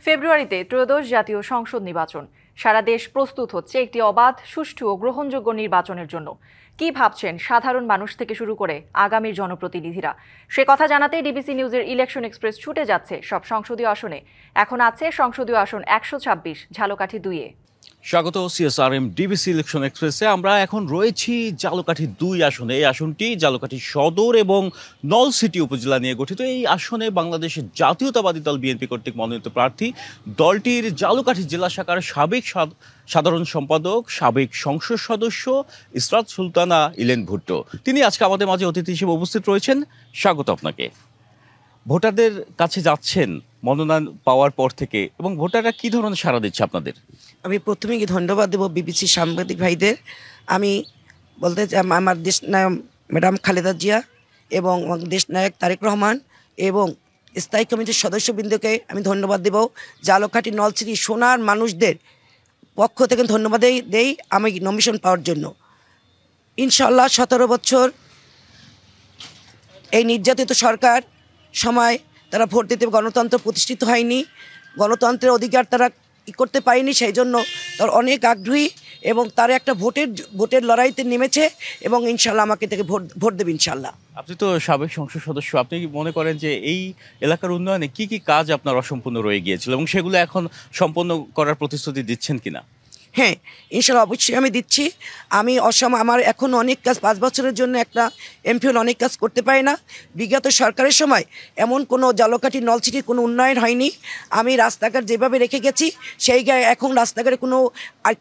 ফেব্রুয়ারিতে ত্রয়োদশ জাতীয় সংসদ নির্বাচন। সারা দেশ প্রস্তুত হচ্ছে একটি অবাধ, সুষ্ঠু ও গ্রহণযোগ্য নির্বাচনের জন্য। কি ভাবছেন সাধারণ মানুষ থেকে শুরু করে আগামীর জনপ্রতিনিধিরা? সে কথা জানাতে ডিবিসি নিউজের ইলেকশন এক্সপ্রেস ছুটে যাচ্ছে সব সংসদীয় আসনে। এখন আছে সংসদীয় আসন ১২৬ ঝালকাঠি ২-এ। স্বাগত সিএসআরএম ডিবিসি ইলেকশন এক্সপ্রেসে। আমরা এখন রয়েছি ঝালকাঠি ২ আসনে। এই আসনটি ঝালকাঠি সদর এবং নলছিটি উপজেলা নিয়ে গঠিত। এই আসনে বাংলাদেশের জাতীয়তাবাদী দল বিএনপি কর্তৃক মনোনীত প্রার্থী, দলটির ঝালকাঠি জেলা শাখার সাবেক সাধারণ সম্পাদক, সাবেক সংসদ সদস্য ইসরাত সুলতানা ইলেন ভুট্টো। তিনি আজকে আমাদের মাঝে অতিথি হিসেবে উপস্থিত রয়েছেন। স্বাগত আপনাকে। ভোটারদের কাছে যাচ্ছেন মনোনয়ন পাওয়ার পর থেকে, এবং ভোটাররা কি ধরনের সাড়া দিচ্ছে আপনাদের? আমি প্রথমেই ধন্যবাদ দেব বিবিসি সাংবাদিক ভাইদের। আমি বলতে চাই আমার দেশ নায়ক ম্যাডাম খালেদা জিয়া এবং দেশ নায়ক তারেক রহমান এবং স্থায়ী কমিটির সদস্যবৃন্দকে আমি ধন্যবাদ দেব। ঝালকাঠি নলছিটি সোনার মানুষদের পক্ষ থেকে ধন্যবাদ দেই আমি নমিনেশন পাওয়ার জন্য। ইনশাল্লাহ ১৭ বছর এই নির্যাতিত সরকার সময় তারা ভোট দিতে গণতন্ত্র প্রতিষ্ঠিত হয়নি, গণতন্ত্রের অধিকার তারা করতে পারেনি। সেই জন্য তার অনেক আগ্রহী এবং তারা একটা ভোটের লড়াইতে নেমেছে এবং ইনশাল্লাহ আমাকে থেকে ভোট দেবে ইনশাল্লাহ। আপনি তো সাবেক সংসদ সদস্য, আপনি কি মনে করেন যে এই এলাকার উন্নয়নে কি কি কাজ আপনার অসম্পূর্ণ রয়ে গিয়েছিল এবং সেগুলো এখন সম্পন্ন করার প্রতিশ্রুতি দিচ্ছেন কিনা? হ্যাঁ, ইনশাল্লাহ অবশ্যই আমি দিচ্ছি। আমি আমার এখন অনেক কাজ, 5 বছরের জন্য একটা এমপি অনেক কাজ করতে পারে না। বিগত সরকারের সময় এমন কোনো ঝালকাঠি নলছিটির কোনো উন্নয়ন হয়নি। আমি রাস্তাঘাট যেভাবে রেখে গেছি সেই এখন রাস্তাঘাটে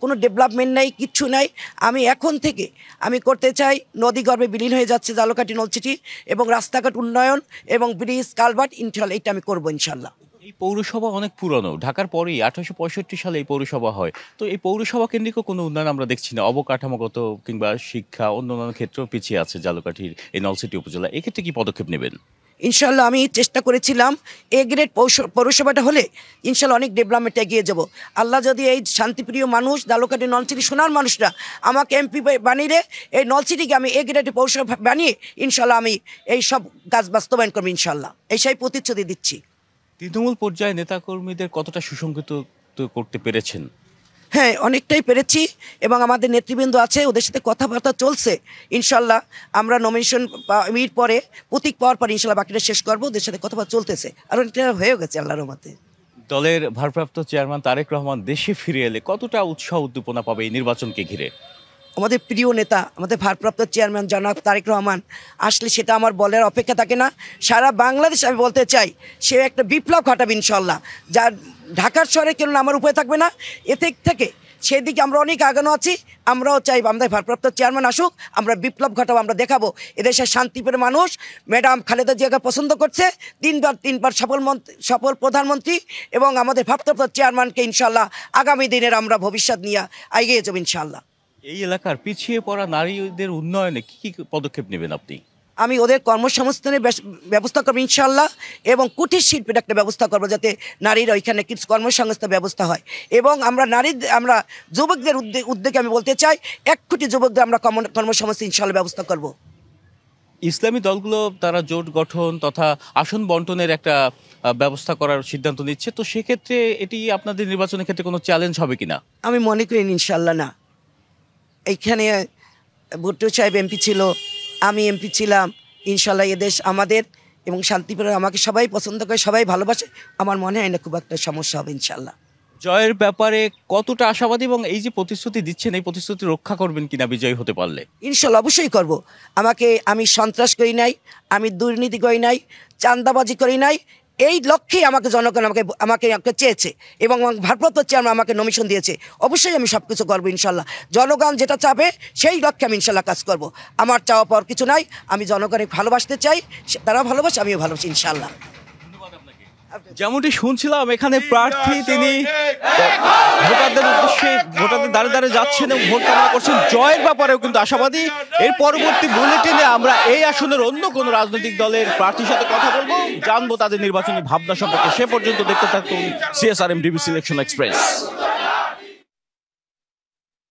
কোনো ডেভেলপমেন্ট নাই, কিচ্ছু নাই। আমি এখন থেকে আমি করতে চাই, নদীগর্ভে বিলীন হয়ে যাচ্ছে ঝালকাঠি নলছিটি, এবং রাস্তাঘাট উন্নয়ন এবং ব্রিজ কালভার্ট ইনশাল্লাহ এটা আমি করবো ইনশাল্লাহ। এই পৌরসভা অনেক পুরনো, ঢাকার পরেই ১৮৬৫ সালে এই পৌরসভা হয়। তো এই পৌরসভা কেন্দ্রিক কোনো উন্নয়ন আমরা দেখছি না। অবকাঠামোগত কিংবা শিক্ষা অন্যান্য ক্ষেত্রেও পিছিয়ে আছে ঝালকাঠির এই নলছিটি উপজেলা। এক্ষেত্রে কি পদক্ষেপ নেবেন? ইনশাল্লাহ আমি চেষ্টা করেছিলাম এ গ্রেড পৌরসভাটা হলে ইনশাল্লাহ অনেক ডেভেলপমেন্টে এগিয়ে যাব। আল্লাহ যদি এই শান্তিপ্রিয় মানুষ, ঝালকাঠি নলছিটি সোনার মানুষরা আমাকে এমপি বানিয়ে এই নলছিটিকে আমি এ গ্রেড পৌরসভা বানিয়ে ইনশাল্লাহ আমি এই সব কাজ বাস্তবায়ন করবো ইনশাল্লাহ। এই সেই প্রতিশ্রুতি দিচ্ছি। তৃণমূল পর্যায়ে নেতাকর্মীদের কতটা সুসংগঠিত করতে পেরেছেন? হ্যাঁ, অনেকটাই পেরেছি এবং আমাদের নেতৃবৃন্দ আছে, ওদের সাথে কথাবার্তা চলছে। ইনশাল্লাহ আমরা নমিনেশন পরে প্রতীক পাওয়ার পর ইনশাল্লাহ বাকিটা শেষ করবো। ওদের সাথে কথাবার্তা চলতেছে আর অনেকটা হয়ে গেছে আল্লাহর রহমতে। দলের ভারপ্রাপ্ত চেয়ারম্যান তারেক রহমান দেশে ফিরে এলে কতটা উৎসাহ উদ্দীপনা পাবে এই নির্বাচনকে ঘিরে? আমাদের প্রিয় নেতা, আমাদের ভারপ্রাপ্ত চেয়ারম্যান জনাব তারেক রহমান আসলে সেটা আমার বলার অপেক্ষা থাকে না। সারা বাংলাদেশ আমি বলতে চাই সে একটা বিপ্লব ঘটাবে ইনশাল্লাহ, যার ঢাকার শহরে কেন আমার উপায় থাকবে না। এতে থেকে সেদিকে আমরা অনেক আগানো আছি। আমরাও চাই আমাদের ভারপ্রাপ্ত চেয়ারম্যান আসুক, আমরা বিপ্লব ঘটাবো, আমরা দেখাবো এদেশের শান্তিপ্রিয় মানুষ ম্যাডাম খালেদা জিয়াকে পছন্দ করছে। তিনবার সফল প্রধানমন্ত্রী এবং আমাদের ভারপ্রাপ্ত চেয়ারম্যানকে ইনশাল্লাহ আগামী দিনের আমরা ভবিষ্যৎ নিয়ে এগিয়ে যাবো ইনশাল্লাহ। এই এলাকার পিছিয়ে পড়া নারীদের উন্নয়নে কি কি পদক্ষেপ নেবেন আপনি? আমি ওদের কর্মসংস্থানের ব্যবস্থা করবো ইনশাল্লাহ, এবং কুটির শিল্পের একটা ব্যবস্থা করবো যাতে নারীরা ওইখানে কিছু কর্মসংস্থান ব্যবস্থা হয়। এবং আমরা যুবকদের উদ্যোগে আমি বলতে চাই ১ কোটি যুবকদের আমরা কর্মসংস্থান ইনশাল্লাহ ব্যবস্থা করব। ইসলামী দলগুলো তারা জোট গঠন তথা আসন বন্টনের একটা ব্যবস্থা করার সিদ্ধান্ত নিচ্ছে। তো সেক্ষেত্রে এটি আপনাদের নির্বাচনের ক্ষেত্রে কোনো চ্যালেঞ্জ হবে কিনা? আমি মনে করি ইনশাল্লাহ না। এইখানে ভুট্টো সাহেব এমপি ছিল, আমি এমপি ছিলাম। ইনশাল্লাহ এদেশ আমাদের এবং শান্তিপ্রিয়, আমাকে সবাই পছন্দ করে, সবাই ভালোবাসে। আমার মনে হয় না খুব একটা সমস্যা হবে ইনশাল্লাহ। জয়ের ব্যাপারে কতটা আশাবাদী এবং এই যে প্রতিশ্রুতি দিচ্ছেন এই প্রতিশ্রুতি রক্ষা করবেন কিনা বিজয়ী হতে পারলে? ইনশাল্লাহ অবশ্যই করব। আমি সন্ত্রাস করি নাই, আমি দুর্নীতি করি নাই, চাঁদাবাজি করি নাই। এই লক্ষ্যেই আমাকে জনগণ আমাকে চেয়েছে এবং ভারপ্রাপ্ত চেয়ারম্যান আমাকে নমিনেশন দিয়েছে। অবশ্যই আমি সব কিছু করবো ইনশাল্লাহ। জনগণ যেটা চাবে সেই লক্ষ্যে আমি ইনশাল্লাহ কাজ করব। আমার চাওয়া পাওয়ার কিছু নাই। আমি জনগণকে ভালোবাসতে চাই, তারা ভালোবাসে, আমিও ভালোবাসি ইনশাল্লাহ। যেমনটি শুনছিলাম এখানে প্রার্থী তিনি ভোটারদের উদ্দেশ্যে ভোটারদের দাঁড়ে দাঁড়িয়ে যাচ্ছেন এবং ভোট কামনা করছেন। জয়ের ব্যাপারেও কিন্তু আশাবাদী। এর পরবর্তী বুলেটিনে আমরা এই আসনের অন্য কোনো রাজনৈতিক দলের প্রার্থীর সাথে কথা বলবো, জানবো তাদের নির্বাচনী ভাবনা সম্পর্কে। সে পর্যন্ত দেখতে থাকুন সিএসআরএম ডিবিসি ইলেকশন এক্সপ্রেস।